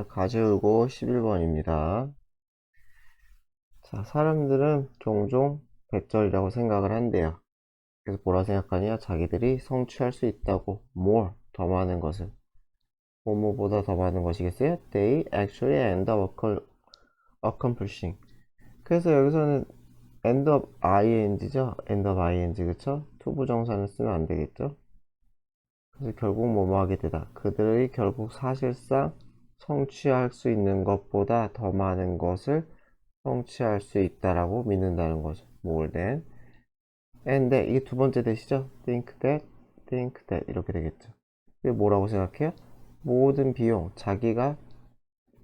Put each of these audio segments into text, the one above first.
가지고 11번입니다. 자, 사람들은 종종 백절이라고 생각을 한대요. 그래서 뭐라 생각하냐? 자기들이 성취할 수 있다고. more, 더 많은 것을. 뭐뭐보다 더 많은 것이겠어요? They actually end up accomplishing. 그래서 여기서는 end up ing죠? end up ing, 그쵸? 투부정사는 쓰면 안 되겠죠? 그래서 결국 뭐뭐 하게 되다. 그들이 결국 사실상 성취할 수 있는 것보다 더 많은 것을 성취할 수 있다라고 믿는다는 거죠. more than. and that, 이게 두 번째 대시죠? think that 이렇게 되겠죠. 이게 뭐라고 생각해요? 모든 비용, 자기가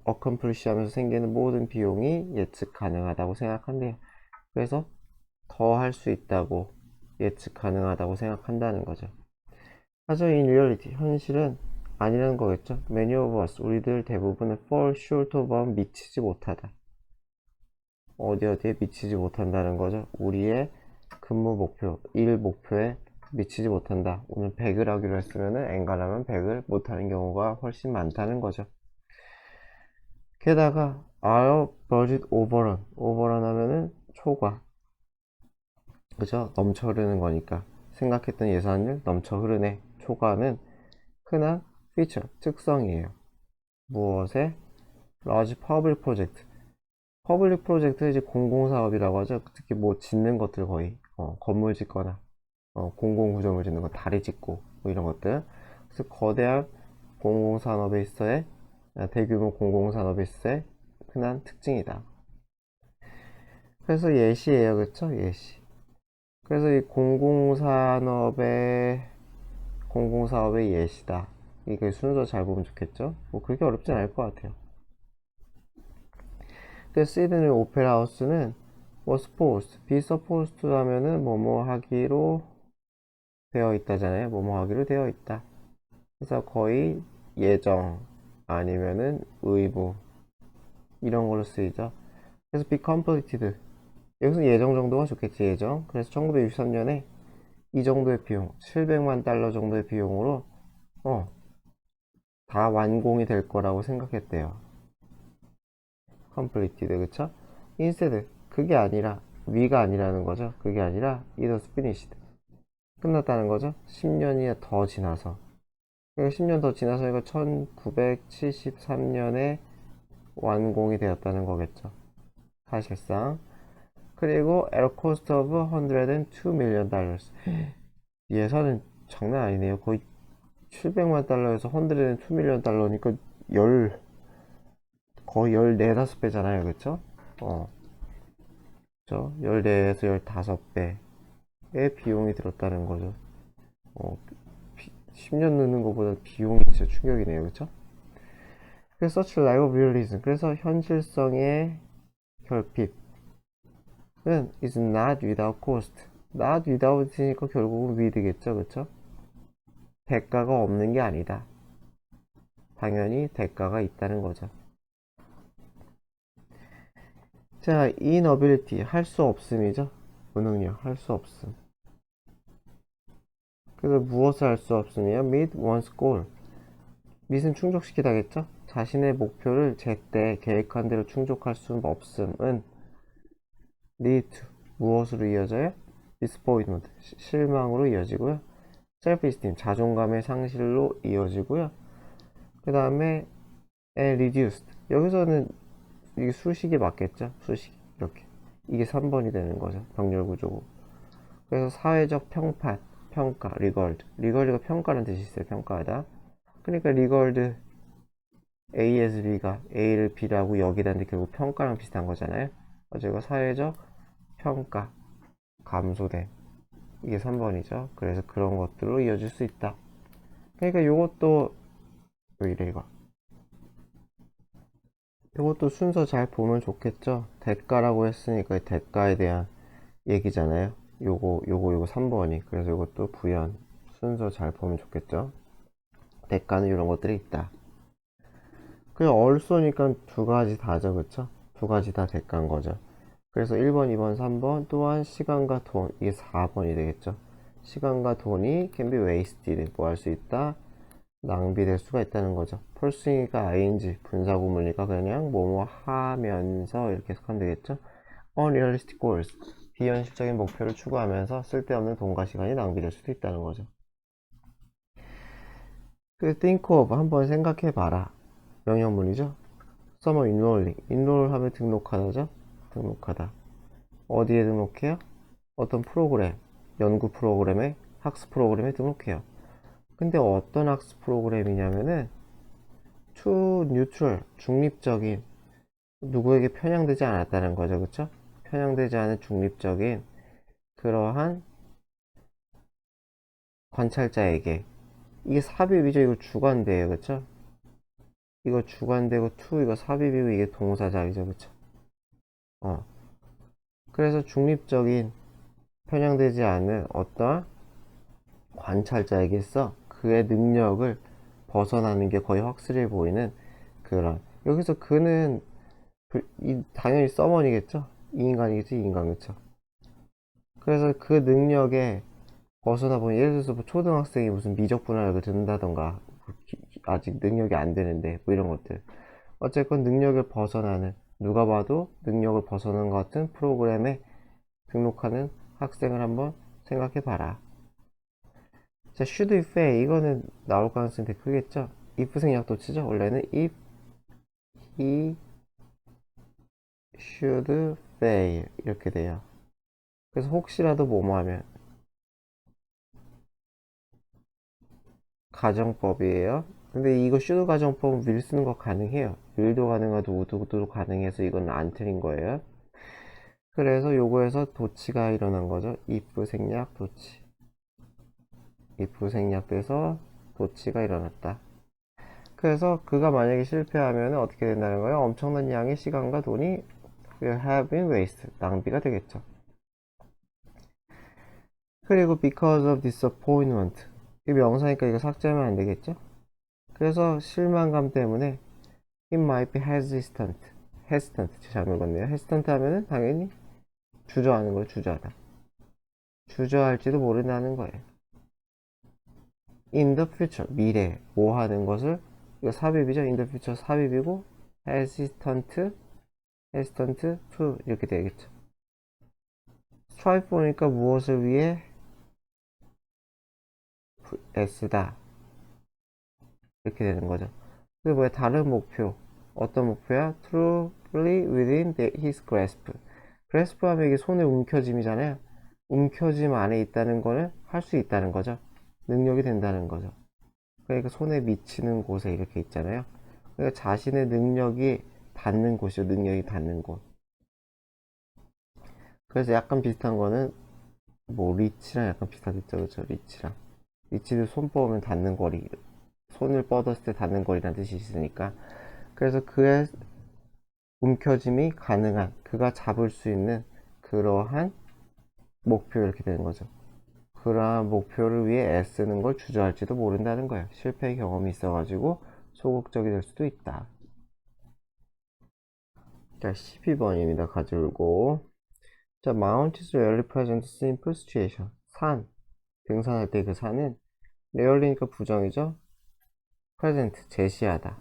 accomplish 하면서 생기는 모든 비용이 예측 가능하다고 생각한대요. 그래서 더 할 수 있다고 예측 가능하다고 생각한다는 거죠. 하지만 in reality, 현실은 아니라는 거겠죠. Many of us, 우리들 대부분은 fall short of, 미치지 못하다. 어디에 미치지 못한다는 거죠. 우리의 근무 목표, 일 목표에 미치지 못한다. 오늘 100을 하기로 했으면은 엔간하면 100을 못하는 경우가 훨씬 많다는 거죠. 게다가 our budget overrun 하면은 초과, 그죠? 넘쳐 흐르는 거니까 생각했던 예산을 넘쳐 흐르네. 초과는 흔한 피처, 특성이에요. 무엇에? large public project. 퍼블릭 프로젝트, 이제 공공사업이라고 하죠. 특히 뭐 짓는 것들 거의 건물 짓거나 공공구조물 짓는 거, 다리 짓고 뭐 이런 것들. 그래서 거대한 공공산업에 있어의 대규모 공공산업에 있어의 흔한 특징이다. 그래서 예시예요, 그쵸? 예시. 그래서 이 공공사업의 예시다. 이게 순서 잘 보면 좋겠죠? 뭐 그렇게 어렵진 않을 것 같아요. 그 시드니 오페라 하우스는 was supposed, be supposed 하면은 뭐뭐 하기로 되어 있다잖아요. 뭐뭐 하기로 되어 있다. 그래서 거의 예정 아니면은 의무 이런 걸로 쓰이죠. 그래서 be completed, 여기서 예정 정도가 좋겠지. 예정. 그래서 1963년에 이 정도의 비용, 700만 달러 정도의 비용으로 다 완공이 될 거라고 생각했대요. completed, 그쵸? instead, 그게 아니라, 위가 아니라는 거죠. 그게 아니라 it was finished, 끝났다는 거죠. 10년이 더 지나서. 그러니까 10년 더 지나서 이거 1973년에 완공이 되었다는 거겠죠. 사실상. 그리고 at a cost of 102 million dollars. 예산은 장난 아니네요. 거의 700만 달러에서 102 million 달러니까 거의 14, 5배잖아요. 그쵸? 그쵸? 14에서 15배의 비용이 들었다는 거죠. 10년 넣는 것보다 비용이 진짜 충격이네요. 그쵸? 그래서 such lack of realism, 그래서 현실성의 결핍은 is not without cost. not without이니까 결국은 with겠죠. 그쵸? 대가가 없는 게 아니다. 당연히 대가가 있다는 거죠. 자, inability, 할 수 없음이죠. 무능력, 할 수 없음. 그래서 무엇을 할 수 없음이요? meet one's goal. meet은 충족시키다겠죠? 자신의 목표를 제때 계획한 대로 충족할 수 없음은 lead to, 무엇으로 이어져요? disappointment, 실망으로 이어지고요. self-esteem, 자존감의 상실로 이어지고요. 그 다음에 reduced, 여기서는 이게 수식이 맞겠죠? 수식, 이렇게. 이게 3번이 되는 거죠. 병렬 구조고. 그래서 사회적 평판, 평가, 리걸드가 평가라는 뜻이 있어요. 평가하다. 그러니까 리걸드 A에서 B가 A를 B라고 여기다는데 결국 평가랑 비슷한 거잖아요. 어제가 사회적 평가, 감소됨. 이게 3번이죠. 그래서 그런 것들로 이어질 수 있다. 그러니까 요것도 왜 이래 이거. 요것도 순서 잘 보면 좋겠죠. 대가라고 했으니까 대가에 대한 얘기잖아요. 요거 3번이. 그래서 요것도 부연 순서 잘 보면 좋겠죠. 대가는 이런 것들이 있다. 그냥 얼쏘니까 두 가지 다죠. 그쵸? 두 가지 다 대가인 거죠. 그래서 1번, 2번, 3번 또한 시간과 돈, 이게 4번이 되겠죠. 시간과 돈이 can be wasted, 뭐 할 수 있다? 낭비될 수가 있다는 거죠. pursuing가 ing, 분사구문이니까 그냥 뭐뭐 하면서 이렇게 해석하면 되겠죠. unrealistic goals, 비현실적인 목표를 추구하면서 쓸데없는 돈과 시간이 낭비될 수도 있다는 거죠. 그 think of, 한번 생각해 봐라. 명령문이죠. Someone enrolling, enroll 하면 등록하다죠. 등록하다. 어디에 등록해요? 어떤 프로그램, 연구 프로그램에, 학습 프로그램에 등록해요. 근데 어떤 학습 프로그램이냐면은 to neutral, 중립적인, 누구에게 편향되지 않았다는 거죠. 그쵸? 편향되지 않은 중립적인 그러한 관찰자에게, 이게 삽입이죠. 이거 주관대예요. 그쵸? 이거 주관대고 to, 이거 삽입이고 이게 동사작이죠. 그쵸? 그래서 중립적인, 편향되지 않은 어떠한 관찰자에게서 그의 능력을 벗어나는 게 거의 확실해 보이는 그런, 여기서 그는 당연히 서먼이겠죠. 이 인간이겠지. 이 인간. 그쵸? 그래서 그 능력에 벗어나 보니, 예를 들어서 뭐 초등학생이 무슨 미적 분할을 듣는다던가, 아직 능력이 안 되는데 뭐 이런 것들, 어쨌건 능력을 벗어나는, 누가 봐도 능력을 벗어나는 것 같은 프로그램에 등록하는 학생을 한번 생각해 봐라. 자, should fail, 이거는 나올 가능성이 되게 크겠죠. if 생략도 치죠. 원래는 if he should fail 이렇게 돼요. 그래서 혹시라도 뭐뭐 하면, 가정법이에요. 근데 이거 should 가정법은 will 쓰는 거 가능해요. will도 가능하고 would도 가능해서 이건 안 틀린 거예요. 그래서 요거에서 도치가 일어난 거죠. if 생략 도치, if 생략돼서 도치가 일어났다. 그래서 그가 만약에 실패하면 어떻게 된다는 거예요? 엄청난 양의 시간과 돈이 have been waste, 낭비가 되겠죠. 그리고 because of disappointment, 이 명사니까 이거 삭제하면 안 되겠죠. 그래서 실망감 때문에 it might be hesitant, hesitant, 잘못 읽었네요. hesitant 하면은 당연히 주저하는 거예요. 주저하다, 주저할지도 모른다는 거예요. in the future, 미래, 뭐 하는 것을, 이거 삽입이죠. in the future 삽입이고, hesitant, hesitant to 이렇게 되겠죠. strive for니까 무엇을 위해, 애쓰다 이렇게 되는 거죠. 그게 뭐야? 다른 목표. 어떤 목표야? truly within his grasp. grasp 하면 이게 손에 움켜짐이잖아요. 움켜짐 안에 있다는 거는 할 수 있다는 거죠. 능력이 된다는 거죠. 그러니까 손에 미치는 곳에 이렇게 있잖아요. 그러니까 자신의 능력이 닿는 곳이죠. 능력이 닿는 곳. 그래서 약간 비슷한 거는 뭐 리치랑 약간 비슷하겠죠. 그렇죠? 리치랑. 리치도 손 뻗으면 닿는 거리, 손을 뻗었을 때 닿는 거리라는 뜻이 있으니까. 그래서 그의 움켜짐이 가능한, 그가 잡을 수 있는 그러한 목표, 이렇게 되는 거죠. 그러한 목표를 위해 애쓰는 걸 주저할지도 모른다는 거예요. 실패 경험이 있어가지고 소극적이 될 수도 있다. 자, 12번입니다. 가지고. 자, Mount is rarely present simple situation. 산, 등산할 때 그 산은 rarely니까 부정이죠. present, 제시하다,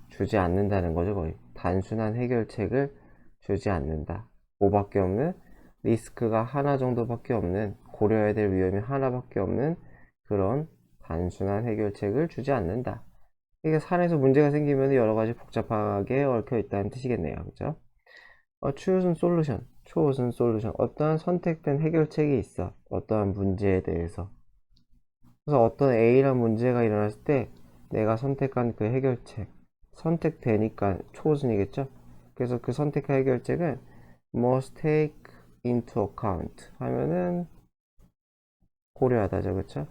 주지 않는다는 거죠. 거의 단순한 해결책을 주지 않는다. 뭐밖에 없는, 리스크가 하나 정도밖에 없는, 고려해야 될 위험이 하나밖에 없는 그런 단순한 해결책을 주지 않는다. 이게 산에서 문제가 생기면 여러 가지 복잡하게 얽혀 있다는 뜻이겠네요. 그죠? choose solution, chosen solution, 어떠한 선택된 해결책이 있어. 어떠한 문제에 대해서. 그래서 어떤 A란 문제가 일어났을 때 내가 선택한 그 해결책, 선택되니까 chosen이겠죠? 그래서 그 선택한 해결책은 must take into account 하면은 고려하다죠. 그쵸?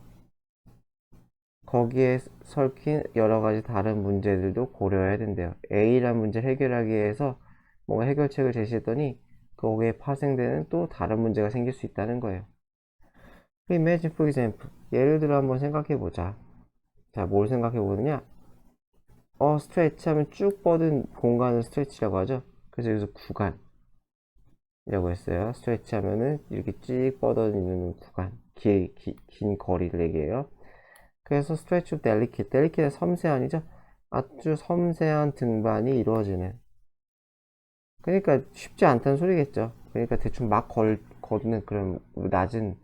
거기에 설킨 여러 가지 다른 문제들도 고려해야 된대요. A란 문제를 해결하기 위해서 뭔가 해결책을 제시했더니 거기에 파생되는 또 다른 문제가 생길 수 있다는 거예요. Imagine for example, 예를 들어 한번 생각해 보자. 자, 뭘 생각해 보느냐? 스트레치 하면 쭉 뻗은 공간을 스트레치라고 하죠. 그래서 여기서 구간이라고 했어요. 스트레치 하면은 이렇게 쭉 뻗어 있는 구간, 긴 거리를 얘기해요. 그래서 stretch of delicate, delicate는 섬세한이죠. 아주 섬세한 등반이 이루어지는. 그러니까 쉽지 않다는 소리겠죠. 그러니까 대충 막 걷는 그런 낮은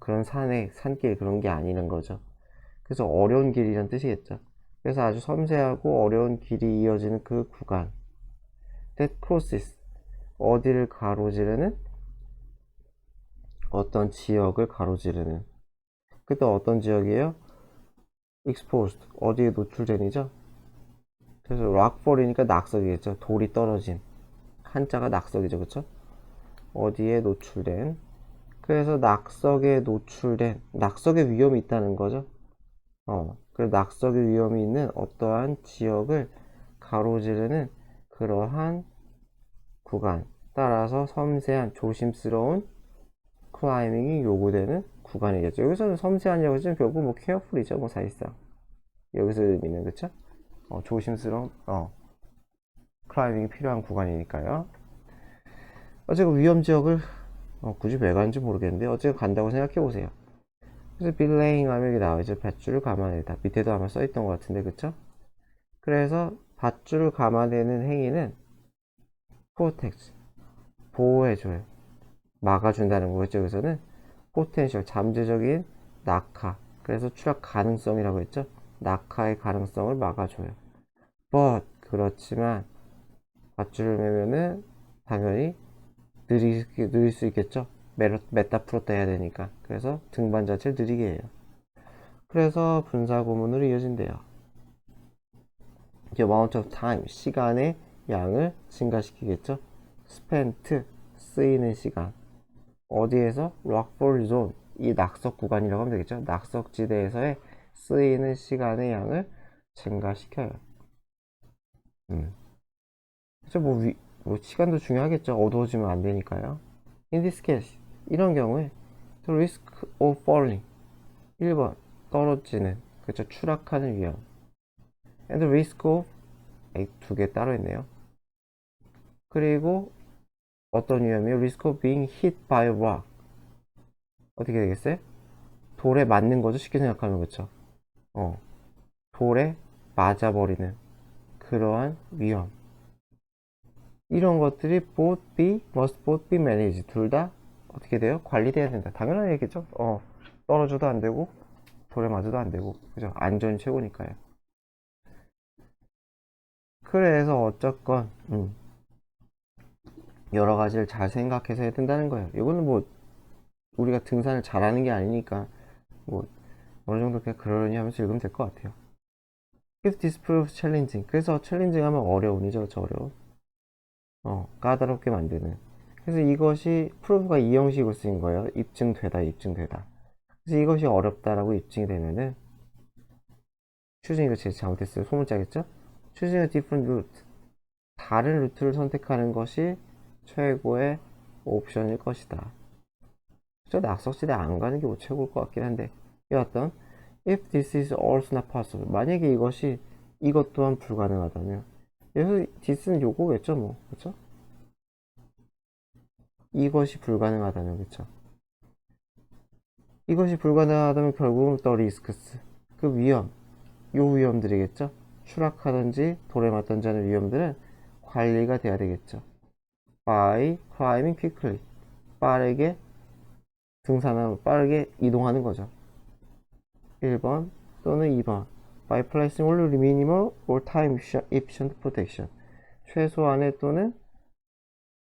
그런 산길 그런 게 아니는 거죠. 그래서 어려운 길이란 뜻이겠죠. 그래서 아주 섬세하고 어려운 길이 이어지는 그 구간. that crosses, 어디를 가로지르는, 어떤 지역을 가로지르는. 그때 어떤 지역이에요? exposed, 어디에 노출된이죠. 그래서 rockfall이니까 낙석이겠죠. 돌이 떨어진. 한자가 낙석이죠, 그쵸? 어디에 노출된. 그래서 낙석에 노출된, 낙석의 위험이 있다는 거죠. 그래서 낙석의 위험이 있는 어떠한 지역을 가로지르는 그러한 구간. 따라서 섬세한, 조심스러운 클라이밍이 요구되는 구간이겠죠. 여기서는 섬세한이라고 하지만 결국 뭐 케어풀이죠, 뭐 사실상. 여기서 의미는, 그쵸? 조심스러운, 클라이밍이 필요한 구간이니까요. 어쨌든 위험 지역을 굳이 왜 가는지 모르겠는데 어쨌든 간다고 생각해 보세요. 그래서 빌레잉 하면 이렇게 나와있죠. 밧줄을 감아내다. 밑에도 아마 써있던 것 같은데 그쵸? 그래서 밧줄을 감아내는 행위는 프로텍트, 보호해줘요. 막아준다는 거겠죠. 여기서는 포텐셜, 잠재적인 낙하. 그래서 추락 가능성이라고 했죠. 낙하의 가능성을 막아줘요. but 그렇지만 밧줄을 매면은 당연히 느릴 수 있겠죠. 메타프로타 해야 되니까. 그래서 등반 자체를 느리게 해요. 그래서 분사 구문으로 이어진대요. 이제 amount of time, 시간의 양을 증가시키겠죠. spent, 쓰이는 시간. 어디에서? rockfall zone, 이 낙석 구간이라고 하면 되겠죠. 낙석지대에서의 쓰이는 시간의 양을 증가시켜요. 그래서 뭐 시간도 중요하겠죠. 어두워지면 안 되니까요. In this case, 이런 경우에 the risk of falling, 1번 떨어지는, 그렇죠, 추락하는 위험. and the risk of, 두 개 따로 있네요. 그리고 어떤 위험이요? risk of being hit by a rock, 어떻게 되겠어요? 돌에 맞는 거죠. 쉽게 생각하면. 그렇죠. 돌에 맞아버리는 그러한 위험. 이런 것들이 must both be managed, 둘 다 어떻게 돼요? 관리돼야 된다. 당연한 얘기죠. 떨어져도 안 되고 돌에 맞아도 안 되고, 그죠? 안전이 최고니까요. 그래서 어쨌건 여러 가지를 잘 생각해서 해야 된다는 거예요. 이거는 뭐 우리가 등산을 잘하는 게 아니니까 뭐 어느 정도 그냥 그러려니 하면서 읽으면 될 것 같아요. If this proves challenging, 그래서 챌린징 하면 어려운이죠. 저 어려운. 까다롭게 만드는. 그래서 이것이 prove가 이 형식으로 쓰인 거예요. 입증되다, 입증되다. 그래서 이것이 어렵다라고 입증이 되면은 choosing, 이거 제가 잘못했어요. 소문자겠죠? choosing a different route, 다른 루트를 선택하는 것이 최고의 옵션일 것이다. 저 낙석지대 안 가는 게 뭐 최고일 것 같긴 한데, 여하튼 if this is also not possible, 만약에 이것이 이것 또한 불가능하다면, 여기서 this는 요거겠죠, 뭐. 그쵸? 이것이 불가능하다면, 그쵸? 이것이 불가능하다면 결국은 the risks, 그 위험, 요 위험들이겠죠? 추락하든지 돌에 맞든지 하는 위험들은 관리가 돼야 되겠죠. by climbing quickly, 빠르게 등산하고 빠르게 이동하는 거죠. 1번 또는 2번 by placing only minimal or time efficient protection, 최소한의 또는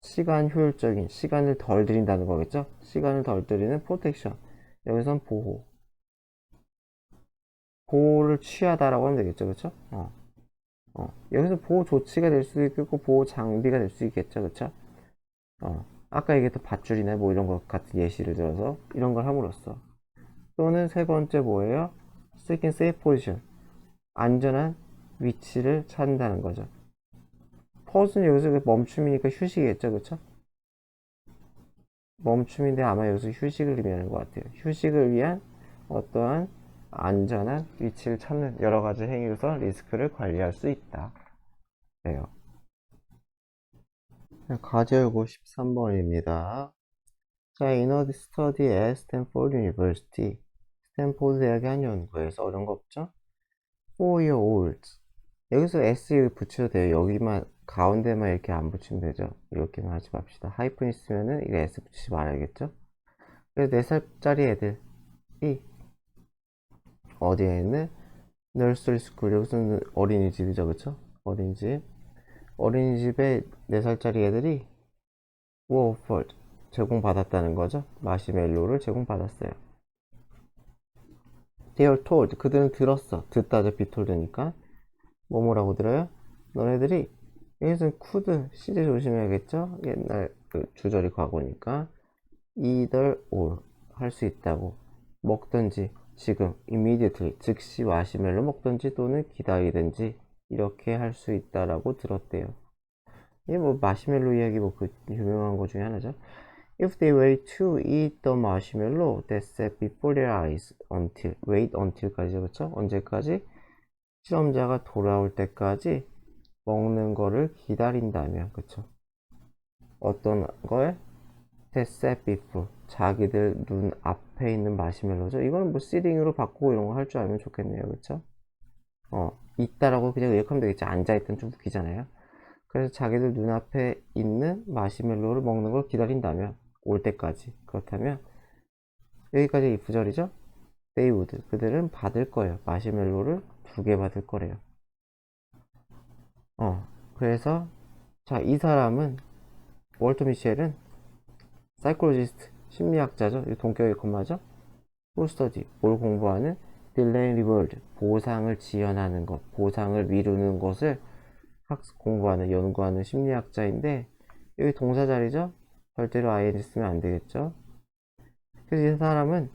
시간 효율적인, 시간을 덜 들인다는 거겠죠. 시간을 덜 들이는 protection, 여기선 보호를 취하다라고 하면 되겠죠. 그쵸? 여기서 보호 조치가 될 수도 있고 보호 장비가 될 수 있겠죠. 그쵸? 아까 얘기했던 밧줄이나 뭐 이런 것 같은 예시를 들어서 이런 걸 함으로써. 또는 세 번째 뭐예요? seeking safe position, 안전한 위치를 찾는다는 거죠. pause는 여기서 멈춤이니까 휴식이겠죠. 그쵸? 멈춤인데 아마 여기서 휴식을 의미하는 것 같아요. 휴식을 위한 어떠한 안전한 위치를 찾는 여러 가지 행위로서 리스크를 관리할 수 있다. 네요. 과제요고 13번입니다. 자, in a study at Stanford University, 스탠포드 대학의 한 연구에서 어려운 거 없죠? 4-year-olds 여기서 s 붙여도 돼요. 여기만 가운데만 이렇게 안 붙이면 되죠. 이렇게만 하지 맙시다. 하이픈 있으면은 이거 s 붙이지 말아야겠죠? 그래서 4살짜리 애들이 어디에 있는 nursery school 여기서는 어린이집이죠, 그쵸? 어린이집 어린이집에 4살짜리 애들이 were offered 제공받았다는 거죠. 마시멜로를 제공받았어요. They are told 그들은 들었어. 듣다죠. be told니까 뭐라고 들어요? 너네들이 여기서 could 시제 조심해야겠죠? 옛날 그 주절이 과거니까 either or 할 수 있다고 먹든지 지금 immediately 즉시 마시멜로 먹든지 또는 기다리든지 이렇게 할 수 있다라고 들었대요. 이게 뭐 마시멜로 이야기 뭐 그 유명한 거 중에 하나죠. If they wait to eat the marshmallow that's set before their eyes until wait until까지죠, 그쵸? 언제까지? 실험자가 돌아올 때까지 먹는 거를 기다린다면, 그쵸? 어떤 걸? That's set before 자기들 눈 앞에 있는 마시멜로죠. 이거는 뭐 시딩으로 바꾸고 이런 거 할 줄 알면 좋겠네요, 그쵸? 있다라고 그냥 의역하면 되겠죠. 앉아있던 좀 웃기잖아요. 그래서 자기들 눈앞에 있는 마시멜로를 먹는 걸 기다린다면 올 때까지 그렇다면 여기까지 if절이죠. they would 그들은 받을 거예요. 마시멜로를 2개 받을 거래요. 그래서 자, 이 사람은 월터 미셸은 사이콜로지스트 심리학자죠. 이 동격의 콤마죠. who study 뭘 공부하는 delay reward 보상을 지연하는 것 보상을 미루는 것을 공부하는 연구하는 심리학자인데 여기 동사 자리죠. 절대로 ing 쓰면 안 되겠죠. 그래서 이 사람은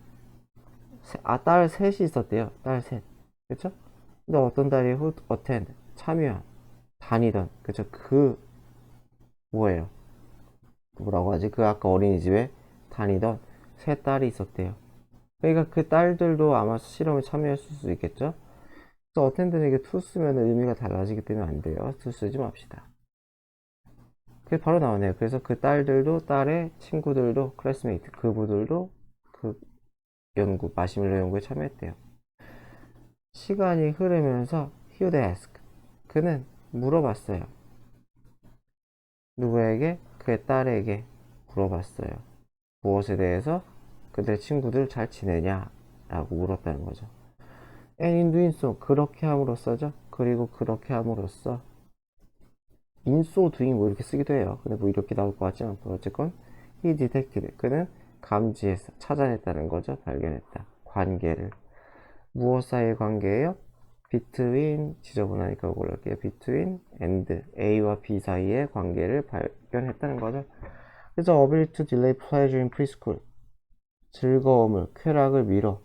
딸 셋이 있었대요. 딸 셋. 그쵸? 근데 어떤 딸이 who attend 참여 다니던 그쵸? 그 뭐예요? 뭐라고 하지? 그 아까 어린이집에 다니던 세 딸이 있었대요. 그러니까 그 딸들도 아마 실험에 참여했을 수 있겠죠? 그래서 attend는 이게 to 쓰면 의미가 달라지기 때문에 안 돼요. to 쓰지 맙시다. 그게 바로 나오네요. 그래서 그 딸들도 딸의 친구들도 클래스메이트 그부들도 그 연구 마시멜로 연구에 참여했대요. 시간이 흐르면서 he would ask 그는 물어봤어요. 누구에게? 그의 딸에게 물어봤어요. 무엇에 대해서? 그들의 친구들 잘 지내냐? 라고 물었다는 거죠. And in doing so 그렇게 함으로써죠. 그리고 그렇게 함으로써 in so doing 뭐 이렇게 쓰기도 해요. 근데 뭐 이렇게 나올 것 같지 않고 어쨌건 he detected 그는 감지해서 찾아냈다는 거죠. 발견했다. 관계를 무엇 사이의 관계예요? between 지저분하니까 이걸 할게요. between and A와 B 사이의 관계를 발견했다는 거죠. 그래서 ability to delay pleasure in preschool 즐거움을 쾌락을 미뤄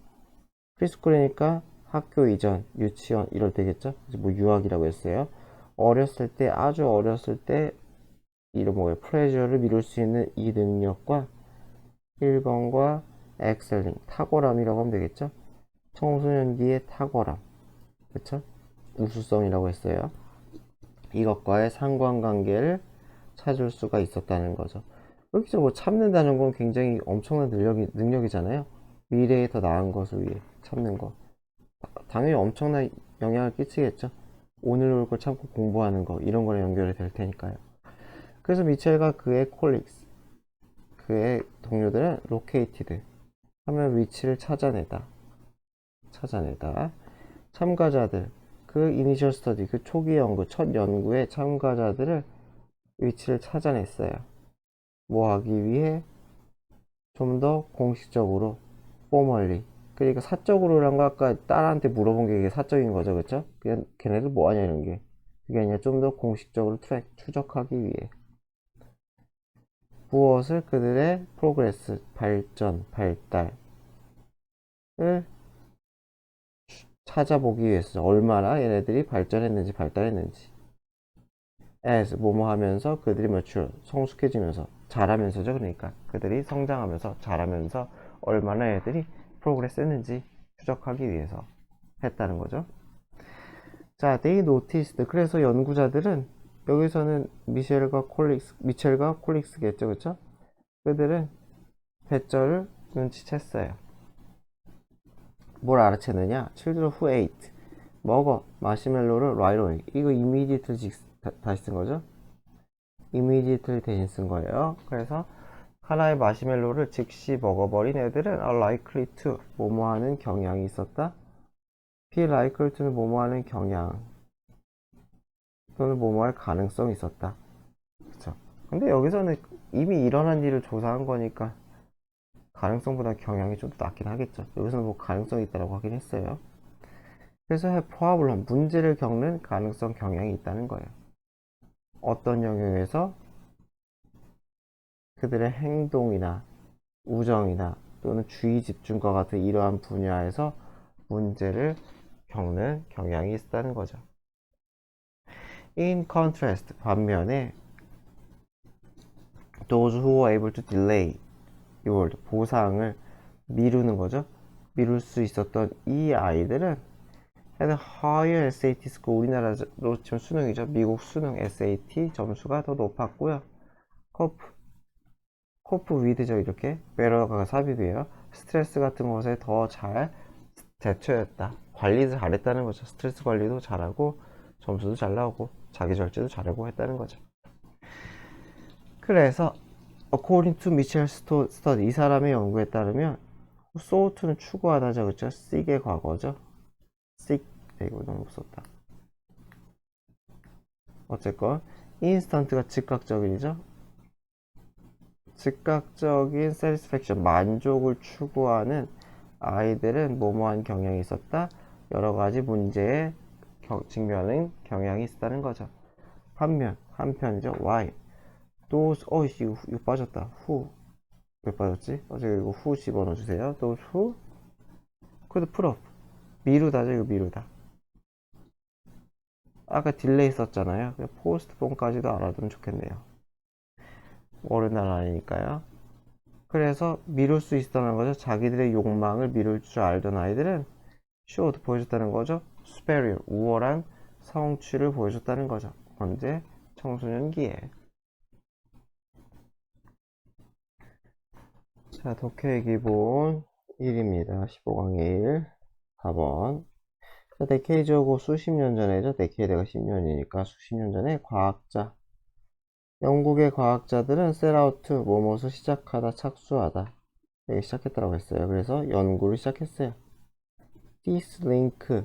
프리스쿨이니까 학교 이전 유치원 이럴 때겠죠. 뭐 유학이라고 했어요. 어렸을 때 아주 어렸을 때 이런 뭐예요? 플레저를 미룰 수 있는 이 능력과 1번과 엑셀링 탁월함이라고 하면 되겠죠. 청소년기의 탁월함 그쵸? 우수성이라고 했어요. 이것과의 상관관계를 찾을 수가 있었다는 거죠. 여기서 뭐 참는다는 건 굉장히 엄청난 능력이잖아요. 미래에 더 나은 것을 위해 참는 거. 당연히 엄청난 영향을 끼치겠죠. 오늘 올 걸 참고 공부하는 거 이런 거랑 연결이 될 테니까요. 그래서 미첼과 그의 콜릭스 그의 동료들은 로케이티드 하면 위치를 찾아내다 참가자들 그 이니셜 스터디 그 초기 연구 첫 연구의 참가자들을 위치를 찾아냈어요. 뭐 하기 위해 좀 더 공식적으로 포멀리 그러니까 사적으로란 거 아까 딸한테 물어본 게 이게 사적인 거죠, 그쵸? 그냥 걔네들 뭐하냐 이런 게 그게 아니라 좀 더 공식적으로 추적하기 위해 무엇을 그들의 프로그레스 발전 발달을 찾아보기 위해서 얼마나 얘네들이 발전했는지 발달했는지 as 뭐뭐 하면서 그들이 mature 성숙해지면서 자라면서죠. 그러니까 그들이 성장하면서 자라면서 얼마나 애들이 프로그레스 했는지 추적하기 위해서 했다는 거죠. 자, they noticed 그래서 연구자들은 여기서는 미첼과 콜릭스겠죠, 그쵸? 그들은 배절을 눈치챘어요. 뭘 알아채느냐? children who ate 먹어 마시멜로를 right away. 이거 immediately 다시 쓴 거죠? immediately 대신 쓴 거예요. 그래서 하나의 마시멜로를 즉시 먹어버린 애들은 are likely to 뭐뭐 하는 경향이 있었다. be likely to는 뭐뭐 하는 경향 또는 뭐뭐 할 가능성이 있었다. 그쵸? 근데 여기서는 이미 일어난 일을 조사한 거니까 가능성보다 경향이 좀 더 낫긴 하겠죠. 여기서는 뭐 가능성이 있다고 하긴 했어요. 그래서 have problem, 문제를 겪는 가능성 경향이 있다는 거예요. 어떤 영역에서 그들의 행동이나 우정이나 또는 주의 집중과 같은 이러한 분야에서 문제를 겪는 경향이 있다는 거죠. In contrast, 반면에 those who were able to delay reward, 보상을 미루는 거죠. 미룰 수 있었던 이 아이들은 had higher SAT score, 우리나라로 치면 수능이죠. 미국 수능 SAT 점수가 더 높았고요. 코프 위드죠. 이렇게 베러가 삽입이에요. 스트레스 같은 것에 더 잘 대처했다. 관리도 잘했다는 거죠. 스트레스 관리도 잘하고 점수도 잘 나오고 자기 절제도 잘하고 했다는 거죠. 그래서 according to Mitchell study, 이 사람의 연구에 따르면 sought 는 추구하다죠. 그렇죠? seek의 과거죠. seek, 이거 너무 무섭다. 어쨌건 instant가 즉각적인이죠. 즉각적인 satisfaction, 만족을 추구하는 아이들은 뭐뭐한 경향이 있었다. 여러 가지 문제에 직면하는 경향이 있었다는 거죠. 한편이죠. why? 또, 이거 빠졌다. who. 왜 빠졌지? 어제 이거 who 집어넣어 주세요. those who could put off. 미루다죠. 이거 미루다. 아까 딜레이 썼잖아요. postpone까지도 알아두면 좋겠네요. 어른 날 아니니까요. 그래서 미룰 수 있었다는 거죠. 자기들의 욕망을 미룰 줄 알던 아이들은 showed 보여줬다는 거죠. superior 우월한 성취를 보여줬다는 거죠. 언제? 청소년기에. 자, 독해의 기본 1입니다. 15강의 1, 4번. 자, 데케이드하고 수십 년 전에죠. 데케이드가 10년이니까 수십 년 전에 과학자. 영국의 과학자들은 set out to 뭐뭇을 시작하다, 착수하다. 여기 시작했다고 했어요. 그래서 연구를 시작했어요. this link.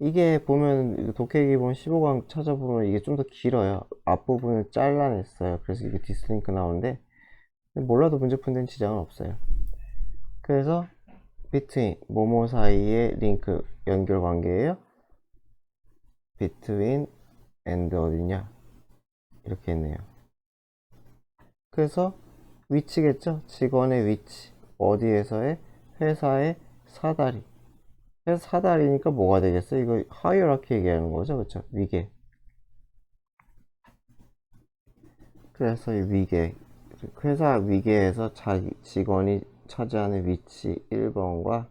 이게 보면 독해 기본 15강 찾아보면 이게 좀 더 길어요. 앞부분을 잘라냈어요. 그래서 이게 this link 나오는데 몰라도 문제 푸는 데는 지장은 없어요. 그래서 between 뭐뭐 사이의 링크 연결 관계예요. between and 어디냐 이렇게 했네요. 그래서 위치겠죠. 직원의 위치 어디에서의 회사의 사다리. 그래서 사다리니까 뭐가 되겠어요? 이거 하이어라키 얘기하는 거죠. 그쵸? 위계. 그래서 이 위계 회사 위계에서 자기 직원이 차지하는 위치 1번과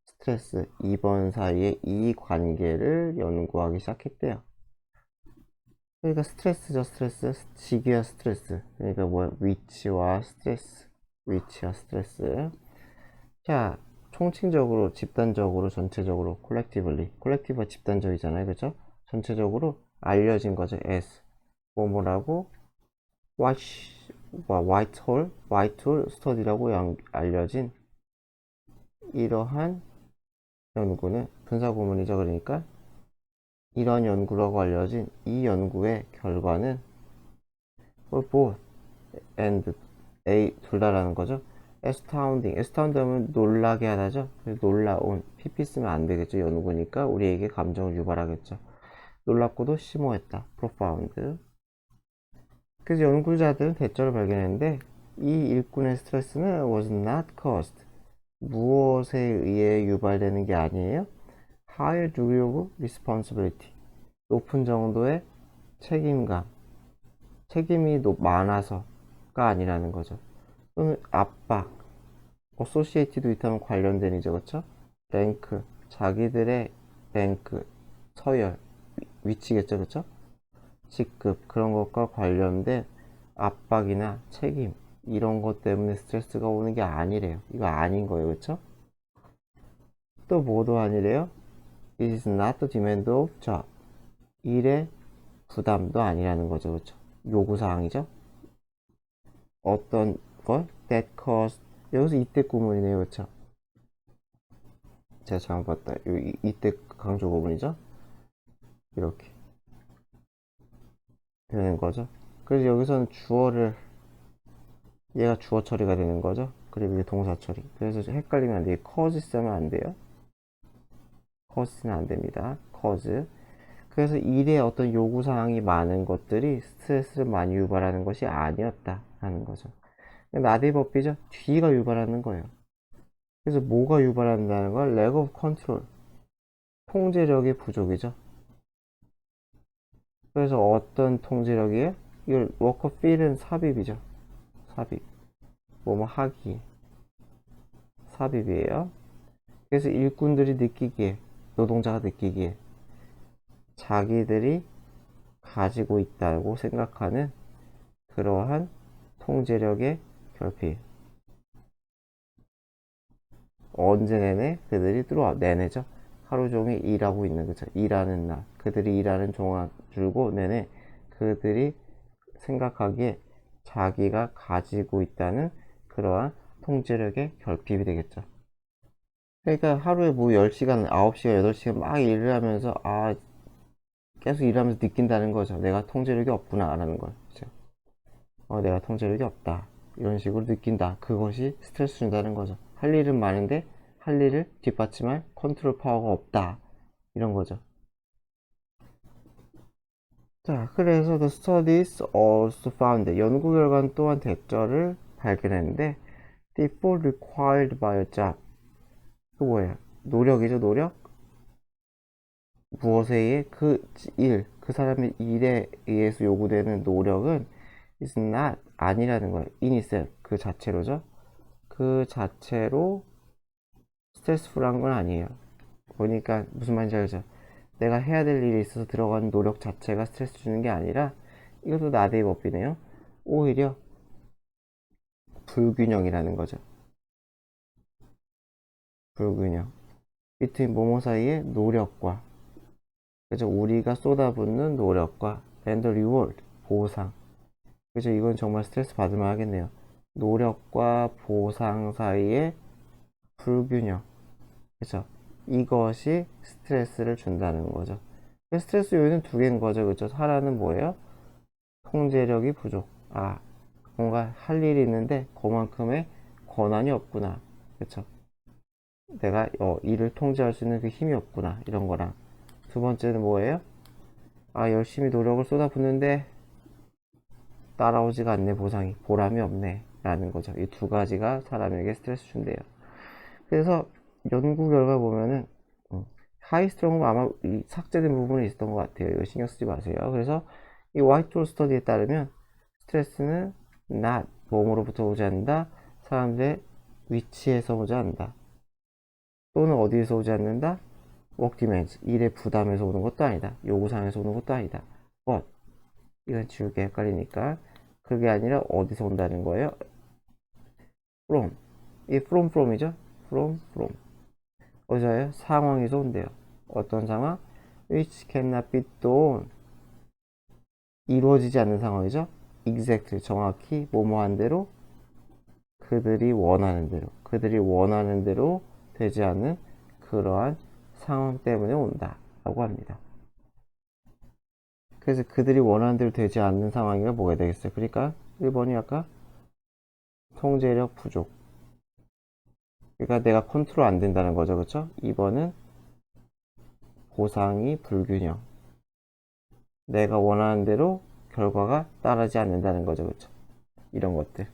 스트레스 2번 사이의 이 관계를 연구하기 시작했대요. 그러니까 스트레스죠. 스트레스. 직위와 스트레스. 그러니까 뭐야? 위치와 스트레스. 위치와 스트레스. 자, 총칭적으로, 집단적으로, 전체적으로, 콜렉티브가 집단적이잖아요. 그죠? 전체적으로 알려진 거죠. as. 뭐라고? 화이트홀 스터디라고 알려진 이러한 연구는 분사구문이죠. 그러니까 이런 연구라고 알려진 이 연구의 결과는 both and A 둘 다라는 거죠. astounding 하면 놀라게 하다죠. 놀라운 pp 쓰면 안 되겠죠. 연구니까 우리에게 감정을 유발하겠죠. 놀랍고도 심오했다. profound. 그래서 연구자들은 대처를 발견했는데 이 일꾼의 스트레스는 was not caused. 무엇에 의해 유발되는 게 아니에요. higher degree of responsibility. 높은 정도의 책임감. 책임이 많아서가 아니라는 거죠. 또는 압박. associated도 있다면 관련된이죠. 그쵸? 랭크. 자기들의 랭크. 서열. 위치겠죠. 그쵸? 직급 그런 것과 관련된 압박이나 책임 이런 것 때문에 스트레스가 오는 게 아니래요. 이거 아닌 거예요. 그쵸? 또 뭐도 아니래요? It is not the demand of job. 일의 부담도 아니라는 거죠. 그렇죠? 요구사항이죠. 어떤 걸? That cause. 여기서 이때 구문이네요. 그렇죠? 제가 잘못 봤다. 이때 강조 구문이죠. 이렇게 되는 거죠. 그래서 여기서는 주어를 얘가 주어 처리가 되는 거죠. 그리고 이게 동사 처리. 그래서 헷갈리면 안 돼요. cause 쓰면 안 돼요. cause는 안 됩니다. cause. 그래서 일에 어떤 요구사항이 많은 것들이 스트레스를 많이 유발하는 것이 아니었다라는 거죠. 나대법비죠. 뒤가 유발하는 거예요. 그래서 뭐가 유발한다는 걸 lack of control. 통제력의 부족이죠. 그래서 어떤 통제력이에요? 이걸 워커 필은 삽입이죠. 삽입. 뭐뭐 하기. 삽입이에요. 그래서 일꾼들이 느끼기에, 노동자가 느끼기에 자기들이 가지고 있다고 생각하는 그러한 통제력의 결핍. 언제 내내? 그들이 들어와. 내내죠. 하루 종일 일하고 있는 거죠. 일하는 날. 그들이 일하는 종아 줄고 내내 그들이 생각하기에 자기가 가지고 있다는 그러한 통제력의 결핍이 되겠죠. 그러니까 하루에 뭐 10시간, 9시간, 8시간 막 일을 하면서 계속 일하면서 느낀다는 거죠. 내가 통제력이 없구나 라는 걸. 그죠? 내가 통제력이 없다. 이런 식으로 느낀다. 그것이 스트레스 준다는 거죠. 할 일은 많은데 할 일을 뒷받침할 컨트롤 파워가 없다. 이런 거죠. 자, 그래서 the studies also found 연구 결과는 또한 대처를 발견했는데 the effort required by a job 그 뭐예요? 노력이죠, 노력. 무엇에 의해 그 사람의 일에 의해서 요구되는 노력은 is not 아니라는 거예요. in itself 그 자체로죠. 그 자체로 스트레스풀한 건 아니에요. 보니까 무슨 말인지 알죠? 내가 해야 될 일이 있어서 들어가는 노력 자체가 스트레스 주는 게 아니라 이것도 나대의 법이네요. 오히려 불균형이라는 거죠. 불균형. between 뭐뭐 사이의 노력과 그죠? 우리가 쏟아붓는 노력과 and the reward 보상. 그죠? 이건 정말 스트레스 받을만 하겠네요. 노력과 보상 사이의 불균형. 그죠? 이것이 스트레스를 준다는 거죠. 스트레스 요인은 두 개인 거죠. 그죠? 하나는 뭐예요? 통제력이 부족. 뭔가 할 일이 있는데 그만큼의 권한이 없구나. 그쵸? 내가 일을 통제할 수 있는 그 힘이 없구나. 이런 거랑. 두 번째는 뭐예요? 열심히 노력을 쏟아붓는데 따라오지가 않네, 보상이. 보람이 없네. 라는 거죠. 이 두 가지가 사람에게 스트레스 준대요. 그래서 연구 결과 보면은, 하이스트롱은 아마 이 삭제된 부분이 있었던 것 같아요. 이거 신경 쓰지 마세요. 그래서 이 화이트홀 스터디에 따르면 스트레스는 not, 몸으로부터 오지 않는다. 사람들의 위치에서 오지 않는다. 또는 어디에서 오지 않는다? work demands, 일의 부담에서 오는 것도 아니다. 요구사항에서 오는 것도 아니다. but, 이건 지우개 헷갈리니까 그게 아니라 어디서 온다는 거예요? from, 이 from이죠? from 어디서요? 상황에서 온대요. 어떤 상황? which cannot be done, 이루어지지 않는 상황이죠? exactly, 정확히 뭐뭐한 대로 그들이 원하는 대로 되지 않는 그러한 상황 때문에 온다 라고 합니다. 그래서 그들이 원하는 대로 되지 않는 상황이가 뭐가 되겠어요? 그러니까 1번이 아까 통제력 부족, 그러니까 내가 컨트롤 안 된다는 거죠. 그쵸? 2번은 보상이 불균형, 내가 원하는 대로 결과가 따르지 않는다는 거죠. 그쵸? 이런 것들.